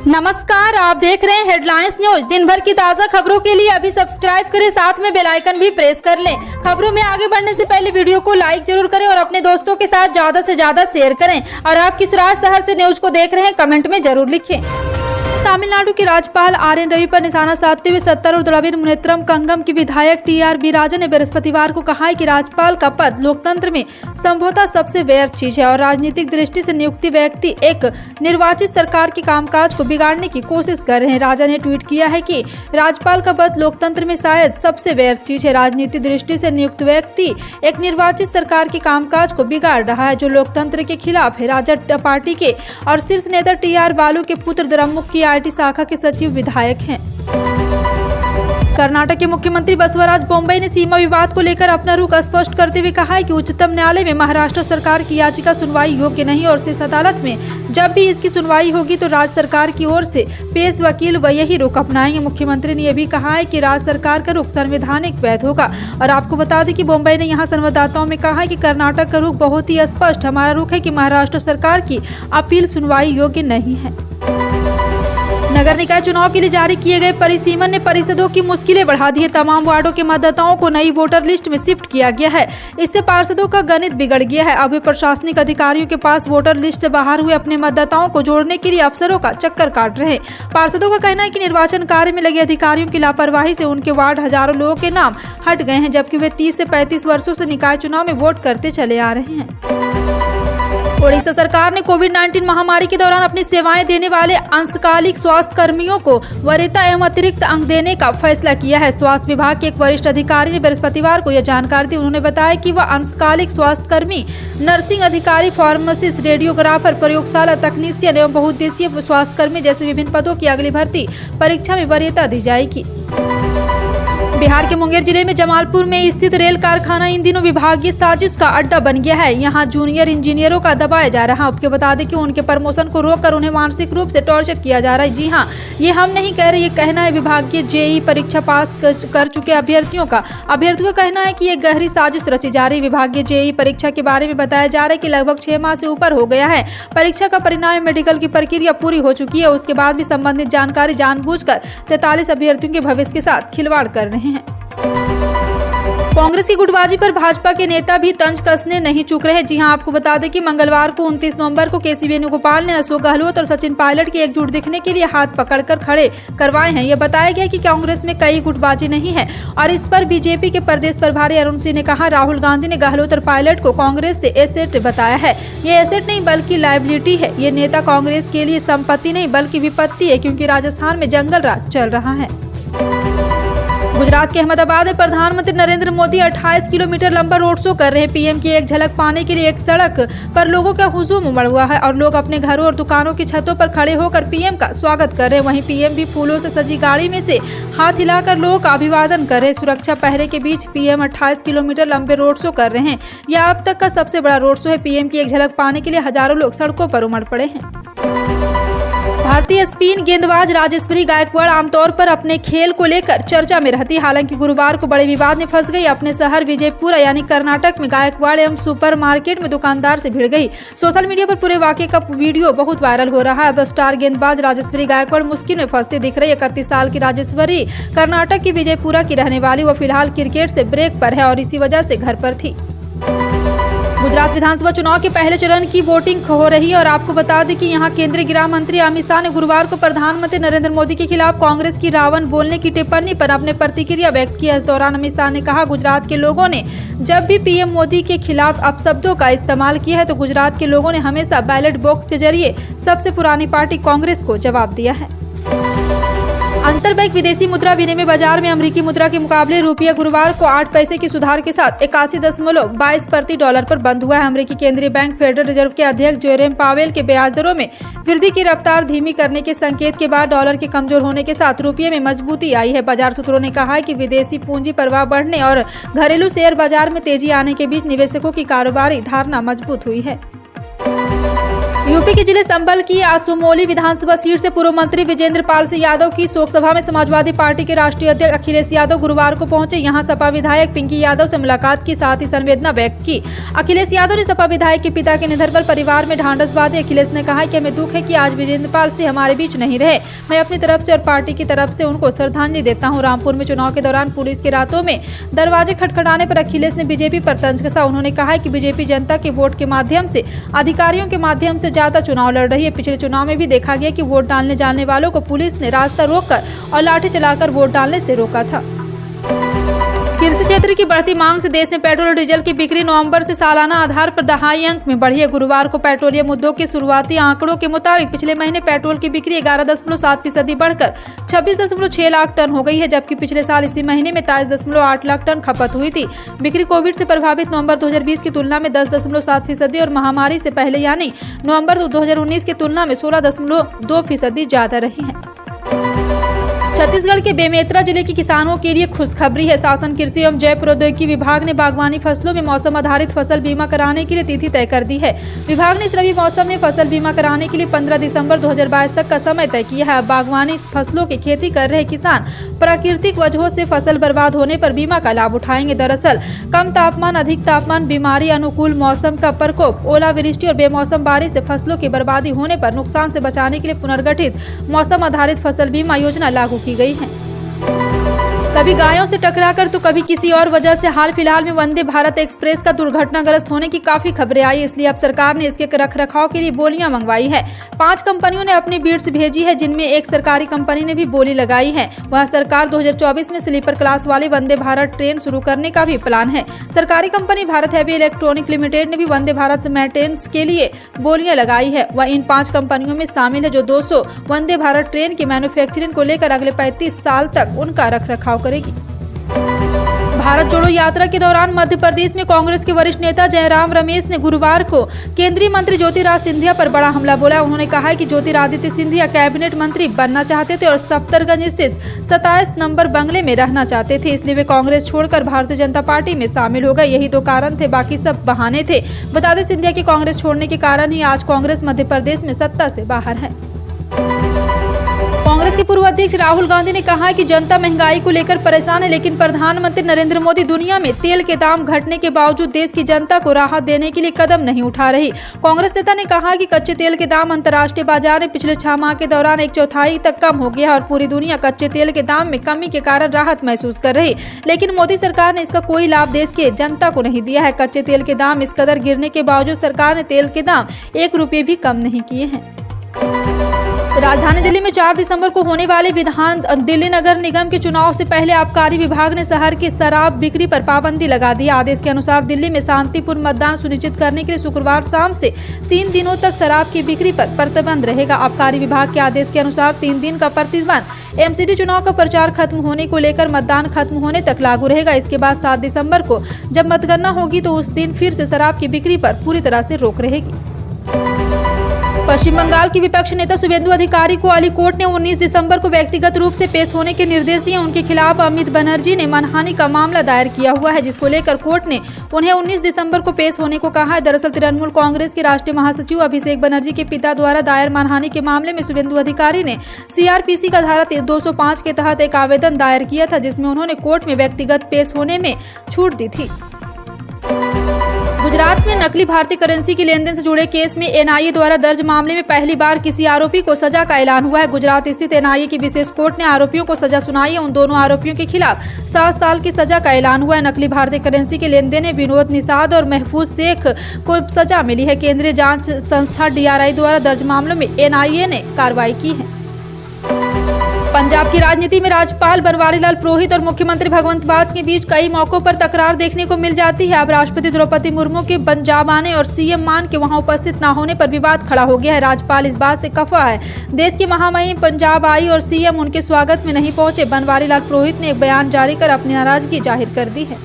नमस्कार, आप देख रहे हैं हेडलाइंस न्यूज। दिन भर की ताज़ा खबरों के लिए अभी सब्सक्राइब करें, साथ में बेल आइकन भी प्रेस कर लें। खबरों में आगे बढ़ने से पहले वीडियो को लाइक जरूर करें और अपने दोस्तों के साथ ज्यादा से ज्यादा शेयर करें। और आप किस राज्य शहर से न्यूज को देख रहे हैं, कमेंट में जरूर लिखें। तमिलनाडु के राज्यपाल आर.एन. रवि पर निशाना साधते हुए सत्तर और द्रविड़ मुनेत्रम कंगम के विधायक टी.आर. राजन ने बृहस्पतिवार को कहा है कि राज्यपाल का पद लोकतंत्र में संभवतः सबसे व्यर्थ चीज है और राजनीतिक दृष्टि से नियुक्त व्यक्ति एक निर्वाचित सरकार के कामकाज को बिगाड़ने की कोशिश कर रहे हैं। राजा ने ट्वीट किया है कि राज्यपाल का पद लोकतंत्र में शायद सबसे व्यर्थ चीज है। राजनीतिक दृष्टि से नियुक्त व्यक्ति एक निर्वाचित सरकार के कामकाज को बिगाड़ रहा है, जो लोकतंत्र के खिलाफ है। राजा पार्टी के और शीर्ष नेता टी.आर. बालू के पुत्र द्रमुक की आईटी शाखा के सचिव विधायक हैं। कर्नाटक के मुख्यमंत्री बसवराज बोम्मई ने सीमा विवाद को लेकर अपना रुख स्पष्ट करते हुए कहा है कि उच्चतम न्यायालय में महाराष्ट्र सरकार की याचिका सुनवाई योग्य नहीं और शीर्ष अदालत में जब भी इसकी सुनवाई होगी तो राज्य सरकार की ओर से पेश वकील व यही रुख अपनाएंगे। मुख्यमंत्री ने यह भी कहा है कि राज्य सरकार का रुख संवैधानिक वैध होगा। और आपको बता दें कि बोम्मई ने यहां संवाददाताओं में कहा है कि कर्नाटक का रुख बहुत ही स्पष्ट, हमारा रुख है कि महाराष्ट्र सरकार की अपील सुनवाई योग्य नहीं है। नगर निकाय चुनाव के लिए जारी किए गए परिसीमन ने परिषदों की मुश्किलें बढ़ा दी है। तमाम वार्डों के मतदाताओं को नई वोटर लिस्ट में शिफ्ट किया गया है। इससे पार्षदों का गणित बिगड़ गया है। अब वे प्रशासनिक अधिकारियों के पास वोटर लिस्ट से बाहर हुए अपने मतदाताओं को जोड़ने के लिए अफसरों का चक्कर काट रहे हैं। पार्षदों का कहना है कि निर्वाचन कार्य में लगे अधिकारियों की लापरवाही से उनके वार्ड हजारों लोगों के नाम हट गए हैं, जबकि वे 30 से 35 वर्षों से निकाय चुनाव में वोट करते चले आ रहे हैं। ओडिशा सरकार ने कोविड-19 महामारी के दौरान अपनी सेवाएं देने वाले अंशकालिक स्वास्थ्य कर्मियों को वरीयता एवं अतिरिक्त अंक देने का फैसला किया है। स्वास्थ्य विभाग के एक वरिष्ठ अधिकारी ने बृहस्पतिवार को यह जानकारी दी। उन्होंने बताया कि वह अंशकालिक स्वास्थ्य कर्मी, नर्सिंग अधिकारी, फार्मासिस्ट, रेडियोग्राफर, प्रयोगशाला तकनीशियन एवं बहुउद्देशीय स्वास्थ्य कर्मी जैसे विभिन्न पदों की अगली भर्ती परीक्षा में वरीयता दी जाएगी। बिहार के मुंगेर जिले में जमालपुर में स्थित रेल कारखाना इन दिनों विभागीय साजिश का अड्डा बन गया है। यहां जूनियर इंजीनियरों का दबाया जा रहा है। आपको बता दें कि उनके प्रमोशन को रोककर उन्हें मानसिक रूप से टॉर्चर किया जा रहा है। जी हां, ये हम नहीं कह रहे, ये कहना है विभागीय जेईई परीक्षा पास कर चुके अभ्यर्थियों का कहना है कि ये गहरी साजिश रची जा रही। विभागीय जेईई परीक्षा के बारे में बताया जा रहा है कि लगभग 6 माह से ऊपर हो गया है। परीक्षा का परिणाम मेडिकल की प्रक्रिया पूरी हो चुकी है। उसके बाद भी संबंधित जानकारी जानबूझकर 43 अभ्यर्थियों के भविष्य के साथ खिलवाड़ कर रहे हैं। कांग्रेस की गुटबाजी पर भाजपा के नेता भी तंज कसने नहीं चूक रहे। जी हां, आपको बता दें कि मंगलवार को 29 नवंबर को केसी वेणुगोपाल ने अशोक गहलोत और सचिन पायलट की एकजुट दिखने के लिए हाथ पकड़कर खड़े करवाए हैं। यह बताया गया कि कांग्रेस में कई गुटबाजी नहीं है और इस पर बीजेपी के प्रदेश प्रभारी अरुण सिंह ने कहा, राहुल गांधी ने गहलोत और पायलट को कांग्रेस से एसेट बताया है। ये एसेट नहीं बल्कि लायबिलिटी है। ये नेता कांग्रेस के लिए संपत्ति नहीं बल्कि विपत्ति है, क्योंकि राजस्थान में जंगल राज चल रहा है। गुजरात के अहमदाबाद में प्रधानमंत्री नरेंद्र मोदी 28 किलोमीटर लंबा रोड शो कर रहे हैं। पीएम की एक झलक पाने के लिए एक सड़क पर लोगों का हुजूम उमड़ हुआ है और लोग अपने घरों और दुकानों की छतों पर खड़े होकर पीएम का स्वागत कर रहे हैं। वहीं पीएम भी फूलों से सजी गाड़ी में से हाथ हिलाकर लोगों का अभिवादन कर रहे हैं। सुरक्षा पहरे के बीच पीएम 28 किलोमीटर लंबे रोड शो कर रहे हैं। यह अब तक का सबसे बड़ा रोड शो है। पीएम की एक झलक पाने के लिए हजारों लोग सड़कों पर उमड़ पड़े हैं। भारतीय स्पिन गेंदबाज राजेश्वरी गायकवाड़ आमतौर पर अपने खेल को लेकर चर्चा में रहती है। हालांकि गुरुवार को बड़े विवाद में फंस गई। अपने शहर विजयपुरा यानी कर्नाटक में गायकवाड़ एवं सुपरमार्केट में दुकानदार से भिड़ गई। सोशल मीडिया पर पूरे वाकये का वीडियो बहुत वायरल हो रहा है। अब स्टार गेंदबाज राजेश्वरी गायकवाड़ मुश्किल में फंसते दिख रही है। 31 साल की राजेश्वरी कर्नाटक की विजयपुरा की रहने वाली। वो फिलहाल क्रिकेट से ब्रेक पर है और इसी वजह से घर पर थी। गुजरात विधानसभा चुनाव के पहले चरण की वोटिंग हो रही है और आपको बता दें कि यहां केंद्रीय गृह मंत्री अमित शाह ने गुरुवार को प्रधानमंत्री नरेंद्र मोदी के खिलाफ कांग्रेस की रावण बोलने की टिप्पणी पर अपने प्रतिक्रिया व्यक्त की। इस दौरान अमित शाह ने कहा, गुजरात के लोगों ने जब भी पीएम मोदी के खिलाफ अपशब्दों का इस्तेमाल किया है तो गुजरात के लोगों ने हमेशा बैलेट बॉक्स के जरिए सबसे पुरानी पार्टी कांग्रेस को जवाब दिया है। अंतरबैंक विदेशी मुद्रा विनिमय बाजार में अमेरिकी मुद्रा के मुकाबले रुपया गुरुवार को 8 पैसे की सुधार के साथ 81.22 प्रति डॉलर पर बंद हुआ है। अमेरिकी केंद्रीय बैंक फेडरल रिजर्व के अध्यक्ष जेरोम पावेल के ब्याज दरों में वृद्धि की रफ्तार धीमी करने के संकेत के बाद डॉलर के कमजोर होने के साथ रुपये में मजबूती आई है। बाजार सूत्रों ने कहा है कि विदेशी पूंजी प्रवाह बढ़ने और घरेलू शेयर बाजार में तेजी आने के बीच निवेशकों की कारोबारी धारणा मजबूत हुई है। यूपी के जिले संभल की आसुमोली विधानसभा सीट से पूर्व मंत्री विजेंद्र पाल सिंह यादव की शोक सभा में समाजवादी पार्टी के राष्ट्रीय अध्यक्ष अखिलेश यादव गुरुवार को पहुंचे। यहां सपा विधायक पिंकी यादव से मुलाकात की, साथ ही संवेदना व्यक्त की। अखिलेश यादव ने सपा विधायक के पिता के निधन पर परिवार में ढांढस बांधी। अखिलेश ने कहा कि हमें दुख है कि आज विजेंद्र पाल सिंह हमारे बीच नहीं रहे। मैं अपनी तरफ से और पार्टी की तरफ से उनको श्रद्धांजलि देता हूँ। रामपुर में चुनाव के दौरान पुलिस के रातों में दरवाजे खटखटाने पर अखिलेश ने बीजेपी पर तंज कसा। उन्होंने कहा कि बीजेपी जनता के वोट के माध्यम से, अधिकारियों के माध्यम से ज्यादा चुनाव लड़ रही है। पिछले चुनाव में भी देखा गया कि वोट डालने जाने वालों को पुलिस ने रास्ता रोककर और लाठी चलाकर वोट डालने से रोका था। कृषि क्षेत्र की बढ़ती मांग से देश में पेट्रोल और डीजल की बिक्री नवंबर से सालाना आधार पर दहाई अंक में बढ़ी है। गुरुवार को पेट्रोलियम उद्योग के शुरुआती आंकड़ों के मुताबिक पिछले महीने पेट्रोल की बिक्री 11.7% बढ़कर 26.6 लाख टन हो गई है, जबकि पिछले साल इसी महीने में 23.8 लाख टन खपत हुई थी। बिक्री कोविड से प्रभावित नवंबर 2020 की तुलना में 10.7% और महामारी से पहले यानी नवंबर 2019 की तुलना में 16.2% ज्यादा रही है। छत्तीसगढ़ के बेमेतरा जिले के किसानों के लिए खुशखबरी है। शासन कृषि एवं जैव प्रौद्योगिकी विभाग ने बागवानी फसलों में मौसम आधारित फसल बीमा कराने के लिए तिथि तय कर दी है। विभाग ने इस रबी मौसम में फसल बीमा कराने के लिए 15 दिसंबर 2022 तक का समय तय किया है। बागवानी फसलों की खेती कर रहे किसान प्राकृतिक वजहों से फसल बर्बाद होने पर बीमा का लाभ उठाएंगे। दरअसल कम तापमान, अधिक तापमान, बीमारी, अनुकूल मौसम का प्रकोप, ओलावृष्टि और बेमौसम बारिश से फसलों की बर्बादी होने पर नुकसान से बचाने के लिए पुनर्गठित मौसम आधारित फसल बीमा योजना लागू की गई है। कभी गायों से टकराकर तो कभी किसी और वजह से हाल फिलहाल में वंदे भारत एक्सप्रेस का दुर्घटनाग्रस्त होने की काफी खबरें आई। इसलिए अब सरकार ने इसके रखरखाव के लिए बोलियां मंगवाई है। 5 कंपनियों ने अपनी बिड्स भेजी है, जिनमें एक सरकारी कंपनी ने भी बोली लगाई है। वह सरकार 2024 में स्लीपर क्लास वाली वंदे भारत ट्रेन शुरू करने का भी प्लान है। सरकारी company Bharat heavy electronic limited ने भी वंदे भारत मेंटेनेंस के लिए बोलियां लगाई है। वह इन 5 कंपनियों में शामिल है जो 200 वंदे भारत ट्रेन की मैन्युफैक्चरिंग को लेकर अगले 35 साल तक उनका रखरखाव करेगी। भारत जोड़ो यात्रा के दौरान मध्य प्रदेश में कांग्रेस के वरिष्ठ नेता जयराम रमेश ने गुरुवार को केंद्रीय मंत्री ज्योतिरादित्य सिंधिया पर बड़ा हमला बोला। उन्होंने कहा कि ज्योतिरादित्य सिंधिया कैबिनेट मंत्री बनना चाहते थे और सफ्दरगंज स्थित 27 नंबर बंगले में रहना चाहते थे, इसलिए वे कांग्रेस छोड़कर भारतीय जनता पार्टी में शामिल हो गए। यही 2 कारण थे, बाकी सब बहाने थे। बता दें, सिंधिया के कांग्रेस छोड़ने के कारण ही आज कांग्रेस मध्य प्रदेश में सत्ता से बाहर है। कांग्रेस के पूर्व अध्यक्ष राहुल गांधी ने कहा कि जनता महंगाई को लेकर परेशान है, लेकिन प्रधानमंत्री नरेंद्र मोदी दुनिया में तेल के दाम घटने के बावजूद देश की जनता को राहत देने के लिए कदम नहीं उठा रही। कांग्रेस नेता ने कहा कि कच्चे तेल के दाम अंतर्राष्ट्रीय बाजार में पिछले 6 माह के दौरान 1/4 तक कम हो गया और पूरी दुनिया कच्चे तेल के दाम में कमी के कारण राहत महसूस कर रही, लेकिन मोदी सरकार ने इसका कोई लाभ देश के जनता को नहीं दिया है। कच्चे तेल के दाम इस कदर गिरने के बावजूद सरकार ने तेल के दाम 1 रुपये भी कम नहीं किए हैं। राजधानी दिल्ली में 4 दिसंबर को होने वाले दिल्ली नगर निगम के चुनाव से पहले आबकारी विभाग ने शहर की शराब बिक्री पर पाबंदी लगा दी। आदेश के अनुसार दिल्ली में शांतिपूर्ण मतदान सुनिश्चित करने के लिए शुक्रवार शाम से 3 दिनों तक शराब की बिक्री पर प्रतिबंध रहेगा। आबकारी विभाग के आदेश के अनुसार 3 दिन का प्रतिबंध एमसीडी चुनाव का प्रचार खत्म होने को लेकर मतदान खत्म होने तक लागू रहेगा। इसके बाद 7 दिसंबर को जब मतगणना होगी तो उस दिन फिर से शराब की बिक्री पर पूरी तरह से रोक रहेगी। पश्चिम बंगाल की विपक्ष नेता शुभेंदु अधिकारी को अली कोर्ट ने 19 दिसंबर को व्यक्तिगत रूप से पेश होने के निर्देश दिए। उनके खिलाफ अमित बनर्जी ने मानहानि का मामला दायर किया हुआ है, जिसको लेकर कोर्ट ने उन्हें 19 दिसंबर को पेश होने को कहा है। दरअसल तृणमूल कांग्रेस के राष्ट्रीय महासचिव अभिषेक बनर्जी के पिता द्वारा दायर मानहानि के मामले में शुभेंदु अधिकारी ने सीआरपीसी का धारा 205 के तहत एक आवेदन दायर किया था, जिसमें उन्होंने कोर्ट में व्यक्तिगत पेश होने में छूट दी थी। गुजरात में नकली भारतीय करेंसी की लेनदेन से जुड़े केस में एनआईए द्वारा दर्ज मामले में पहली बार किसी आरोपी को सजा का ऐलान हुआ है। गुजरात स्थित एनआईए की विशेष कोर्ट ने आरोपियों को सजा सुनाई है। उन दोनों आरोपियों के खिलाफ 7 साल की सजा का ऐलान हुआ है। नकली भारतीय करेंसी के लेनदेन में विनोद निषाद और महफूज शेख को सजा मिली है। केंद्रीय जांच संस्था डीआरआई द्वारा दर्ज मामलों में एनआईए ने कार्रवाई की है। पंजाब की राजनीति में राज्यपाल बनवारी लाल पुरोहित और मुख्यमंत्री भगवंत मान के बीच कई मौकों पर तकरार देखने को मिल जाती है। अब राष्ट्रपति द्रौपदी मुर्मू के पंजाब आने और सीएम मान के वहां उपस्थित न होने पर विवाद खड़ा हो गया है। राज्यपाल इस बात से खफा है। देश की महामहिम पंजाब आई और सीएम उनके स्वागत में नहीं पहुंचे। बनवारी लाल पुरोहित ने एक बयान जारी कर अपनी नाराजगी जाहिर कर दी है।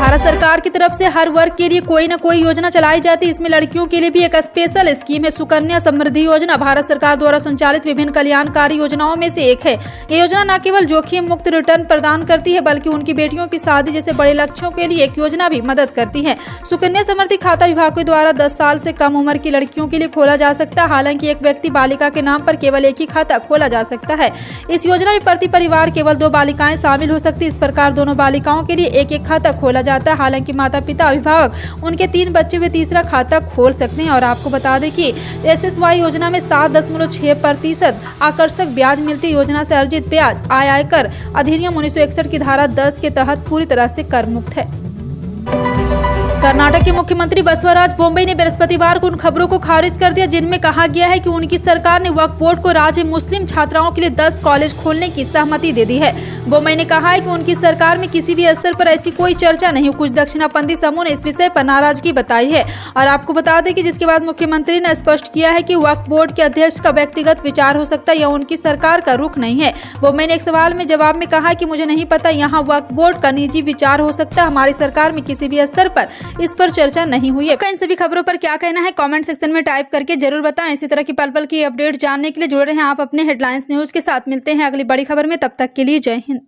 भारत सरकार की तरफ से हर वर्ग के लिए कोई न कोई योजना चलाई जाती है। इसमें लड़कियों के लिए भी एक स्पेशल स्कीम है। सुकन्या समृद्धि योजना भारत सरकार द्वारा संचालित विभिन्न कल्याणकारी योजनाओं में से एक है। ये योजना न केवल जोखिम मुक्त रिटर्न प्रदान करती है, बल्कि उनकी बेटियों की शादी जैसे बड़े लक्ष्यों के लिए एक योजना भी मदद करती है। सुकन्या समृद्धि खाता विभाग के द्वारा 10 साल से कम उम्र की लड़कियों के लिए खोला जा सकता है। हालांकि एक व्यक्ति बालिका के नाम पर केवल एक ही खाता खोला जा सकता है। इस योजना में प्रति परिवार केवल 2 बालिकाएं शामिल हो सकती है। इस प्रकार दोनों बालिकाओं के लिए एक एक खाता खोला जाता है। हालांकि माता पिता अभिभावक उनके 3 बच्चे वे तीसरा खाता खोल सकते हैं। और आपको बता दें कि SSY योजना में 7.6% आकर्षक ब्याज मिलती है। योजना से अर्जित ब्याज आयकर अधिनियम 1961 की धारा 10 के तहत पूरी तरह से कर मुक्त है। कर्नाटक के मुख्यमंत्री बसवराज बोम्मई ने बृहस्पतिवार को उन खबरों को खारिज कर दिया जिनमें कहा गया है कि उनकी सरकार ने वक्फ बोर्ड को राज्य में मुस्लिम छात्राओं के लिए 10 कॉलेज खोलने की सहमति दे दी है। बोम्मई ने कहा है कि उनकी सरकार में किसी भी स्तर पर ऐसी कोई चर्चा नहीं। कुछ दक्षिणापंथी समूह ने इस विषय पर नाराजगी बताई है। और आपको बता दें कि जिसके बाद मुख्यमंत्री ने स्पष्ट किया है कि वक्फ बोर्ड के अध्यक्ष का व्यक्तिगत विचार हो सकता है, यह उनकी सरकार का रुख नहीं है। बोम्मई ने एक सवाल में जवाब में कहा कि मुझे नहीं पता, यहाँ वक्फ बोर्ड का निजी विचार हो सकता है। हमारी सरकार में किसी भी स्तर पर इस पर चर्चा नहीं हुई है। आपका इन सभी खबरों पर क्या कहना है कमेंट सेक्शन में टाइप करके जरूर बताएं। इसी तरह की पल पल की अपडेट जानने के लिए जुड़े रहें आप अपने हेडलाइंस न्यूज के साथ। मिलते हैं अगली बड़ी खबर में, तब तक के लिए जय हिंद।